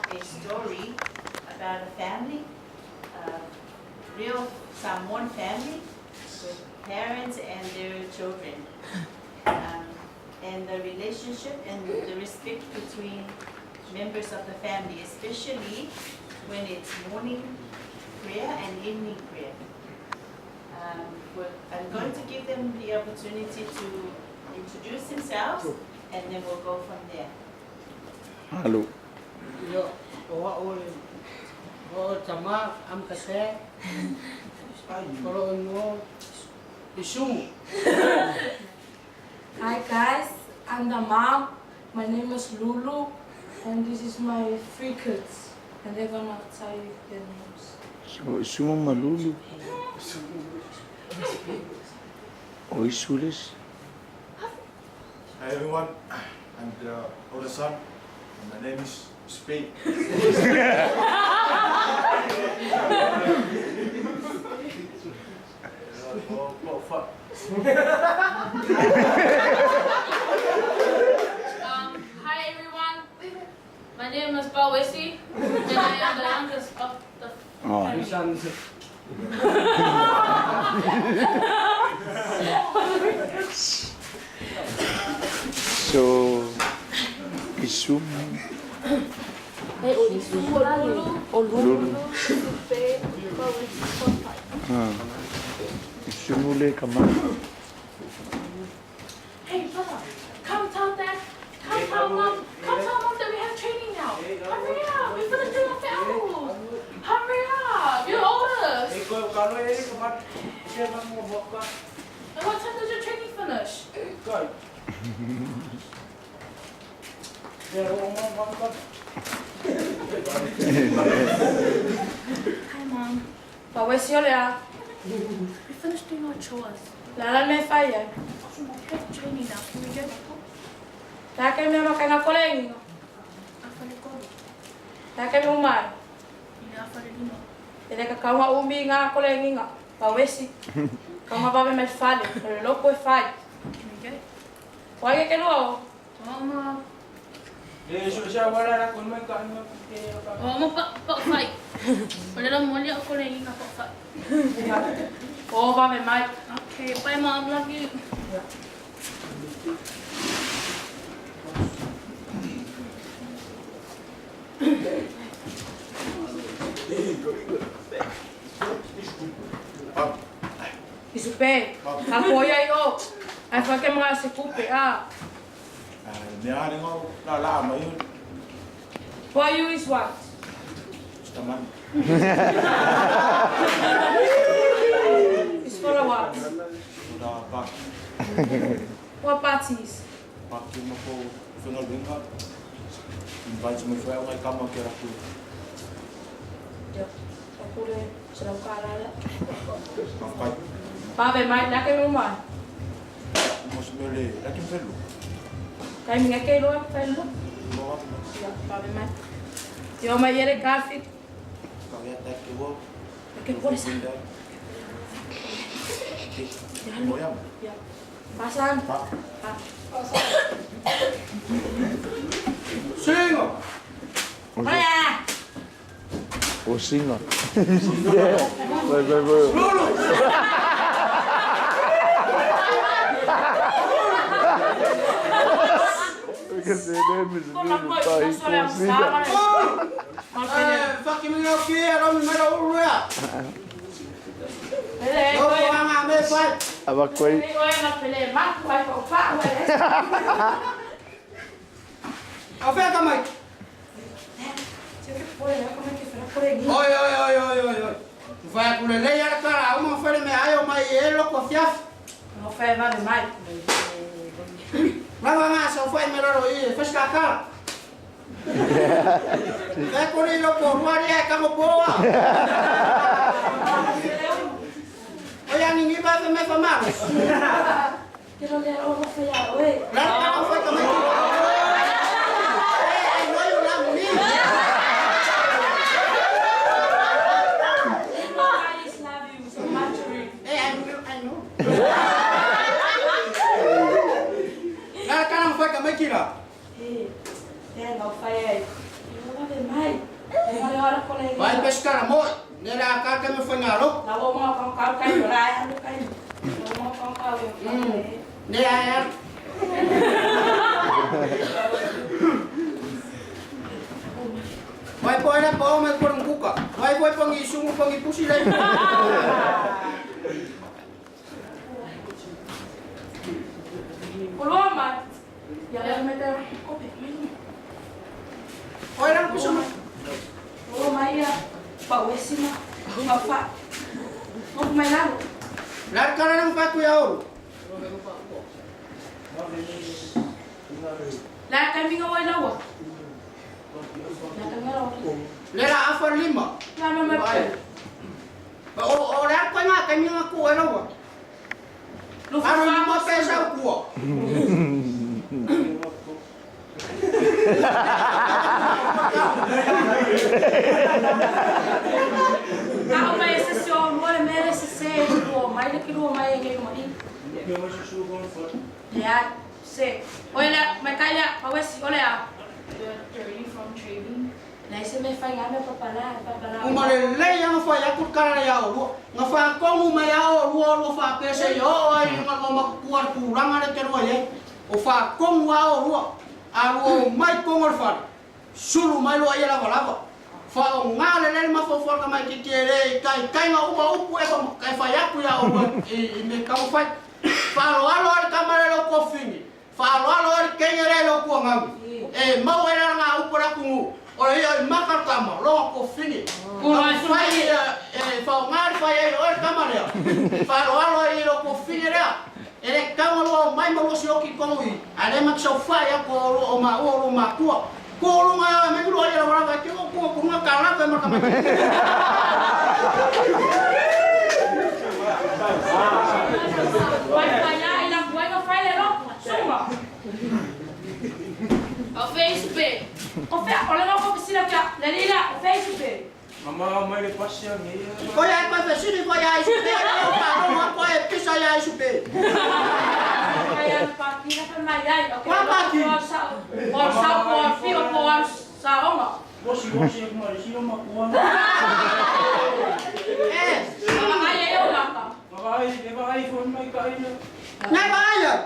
a story about a family, a real Samoan family with parents and their children. And the relationship and the respect between members of the family, especially when it's morning prayer and evening prayer. I'm going to give them the opportunity to introduce themselves, and then we'll go from there. Hello. Yo, Tama, am Kate, Isumu. Hi guys, I'm the mom. My name is Lulu, and this is my 3 kids, and they're gonna tell you their names. Sumo Malulu. Oi Sulis. Hi everyone, I'm the older son, and my name is Spade. Hi everyone, my name is Bawesi, and I am the youngest of the family. So Isumu Lulu. Isumu le kama. Hey brother, come tell dad, come tell mom that we have training now. Hurry up, we're gonna do our family. Hurry up, you're oldest. And what time does your training finish? Hi mom. But where's your lea? We finished doing our chores. Lala me fire. We have training now. Can we go? Take me makanga kolengi. Afalikolo. Take me umai. Ina afalino. Ele ka kaunga umbi nga kolengi nga. But where's Kaunga babe me fale. Pero loco e fai. Can we go? Why ke lo? Mama. Oh, Mama pak fight. Pada dah muli aku lagi nak pak fight. Oh babe mai. Okay, bye mom, love you. Isupe. Ako ya yo. Ai fa ke mga se kupe ah. Mea ngau la mai For you is what? taman. It's for a what? Sudah pak What parties? pak cuma ko final binga. Invite me foi ngai kama que era tu. Ya. Aku le serau kalala. Papai, Babe mai la ke umai. mos mele, lagi perlu. Kai minga ke lo fello. Mau Ya, babe mai. Yo mai yere kafi. kau ya tak kewo. Ke boleh sa. Mau ya? Ya. Pasan. Pak. Ah. Singo. Hola. O singa. Vai. Because their name is Lulu Pai Singa. Fucking me up here, I don't know where. Ele No, I'm a fight. Abakwai. Ele na pele mak vai ko pa. Afeta mai. Oi. Vai por ele ya cara, uma fere me ayo mai elo ko fiaf. No fe va de mai. Mama só foi melhor aí, fez caca. É por ele por rua é como boa. Olha ninguém vai me famar. Quiero leer o fe ya, oe. Lá não foi também. Hey, não foi aí. Eu vou ver mais. lagi. Vai pescar mo. Nila ka kami fangalo. Lawa mga kangkaw kayo, raya ano kayo. Lawa mga kangkaw yung Nila yan. Vai po na po may kurang kuka. Vai po pang isungo pang ipusi lang. Puluaman. Yang meter kopi minum. Oi lang po sa mo. Oh Maya, pawesi na. Ngapa? Mau main lalu. Lahat ka na ng pat kuya Oro. Lahat kami ngaway lawa. Lahat kami lawa. Nila afar lima. Lama mapel. O lahat pa nga kami nga kuha na wa. Lufa Ano yung famos. mga pesa kuha? Ako may sesyon, wala may sesyon. May nakiluwa may ngayon mo. Lahat. Se. Olha, may kaya, pawesi, olha. Dirty from trading. Lahat sa may fay nga papala. Umalilay ang fa yakut ka na yaw. Nga fa kong umayaw ruo fa pesa yo ay nga makukuha kurang ana kero ay. O fa kong wao ruo. Aro mai kong orfan. Suru mai lo ay la balaba. Fa ngale le ma fo ka mai kitere kai nga uma upu e kai fa yaku ya o me ka fa. Fa lo alo kamera lo ko fini. Fa lo alo kenyere lo ko ngam. E mau era nga upu ra kungu. Ora ia makar kama, lo ko fini. Fai fa ngar fai o kamera. Fa lo alo i lo ko fini ra. Ele kama lo mai mo si oki ko i. Ale mak so fa ya ko o ma tua. Ko lo nga me lo ia ora ka ko ko nga kala ka ma ka. Vai falhar e não vai não falhar não. Suma. O Facebook. O Facebook, olha não vou precisar aqui. Lelila, o Facebook. Mama, mãe, ele passa a minha. Foi aí para ver se foi aí super. Não foi pisa aí super. Kaya pati na pa mayay. Okay. Wala pati. Por fio por sa oma. Bosi, ako mali. Sino makuha? Mga kaya yung laka. Di ba iPhone may kain na? Ngay ba ayan?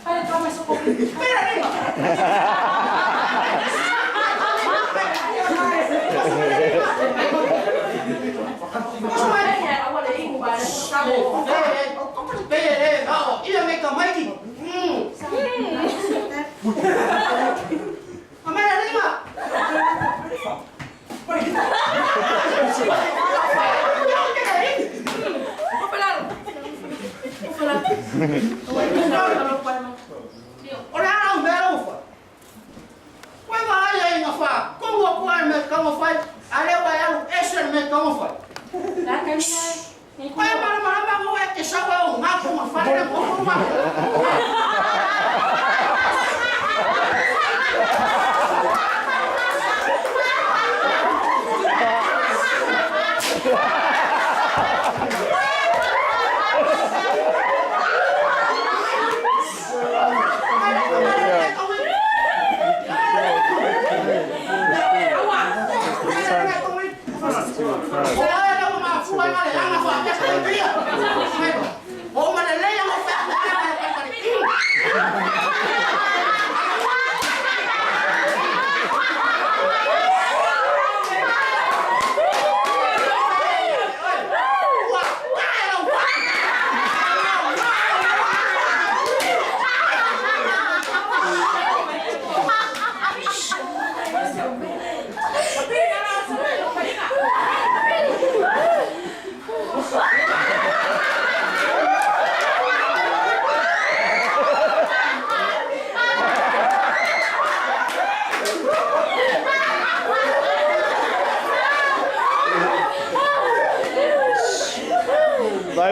Kaya ito may suko.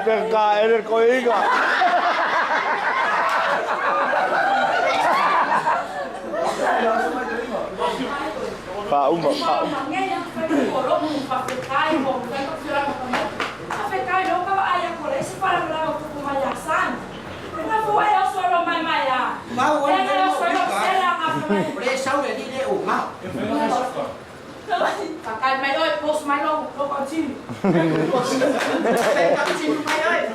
pengkain ko inga. Pak Umar. Mau anh em để sau này đi để ủng mau. Pakai mai ơi, post mai lo con chim. Đây cầm chim mày ơi.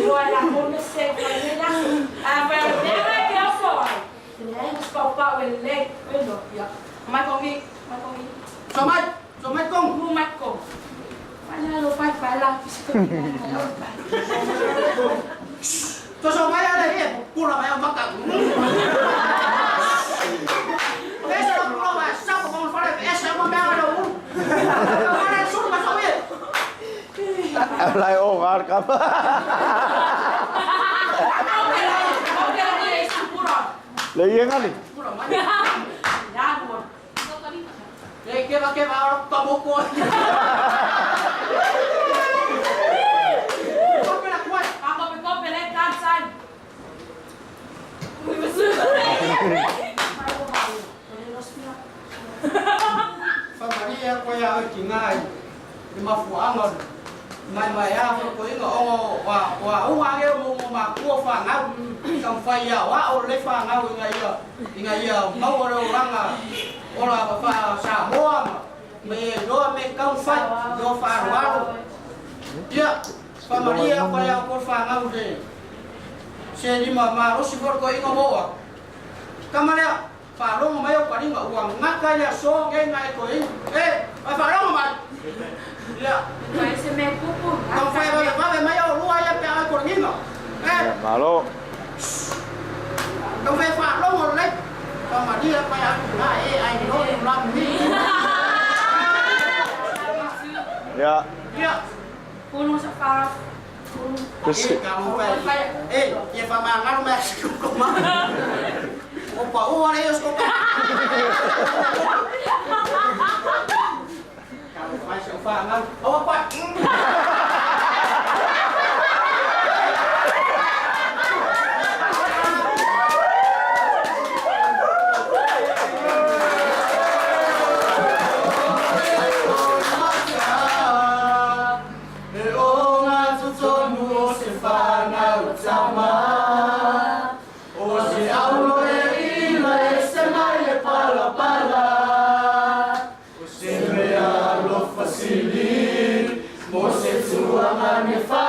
Rồi là một cái xe phải lên nhá. Về để mai kéo rồi. Để stop vào về lên, bên được ya. Mai con đi. Cho mày công. Mua mai con. Mai lo phải là. Cho mày ở đây đi. Cô là mày ông bắt cặp. Thế sao cô là sao mà con phải để sao mà mang đâu. Mà này xuống mà sao vậy? Em lại ôm ăn cắm. Lấy yên ăn đi. Để kia vào có bố cô. Familia quay ở chỉ ngay mà phụ ăn rồi mày à với ngõ và ông ăn cái mà cua phẳng áo cầm phay à quá ông lấy phẳng áo ngày giờ máu đâu đang à ông là phà xả mua mà mày rồi mày cầm phay rồi phẳng quá rồi ya familia quay ở con phẳng áo gì xe đi mà nó xí vót có ý ngõ à Kamalia phá lông mấy ông quả đi ngọ quảng ngắt cái nhà số cái này của ý ê phải phá lông mà mày dạ không phải bây giờ phải mấy ông lúa em cái ai của đi ngọ ê Malo. không phải phá lông một lấy còn mà đi phải ăn lại ê anh nó làm gì Ya. dạ Puno sa pa. Kasi kamu phải ê ya phá mà ngắt mẹ cũng mà opa uang ayos ko pa. Kamu phải sợ phàm không? Opa. Mose tua manifesta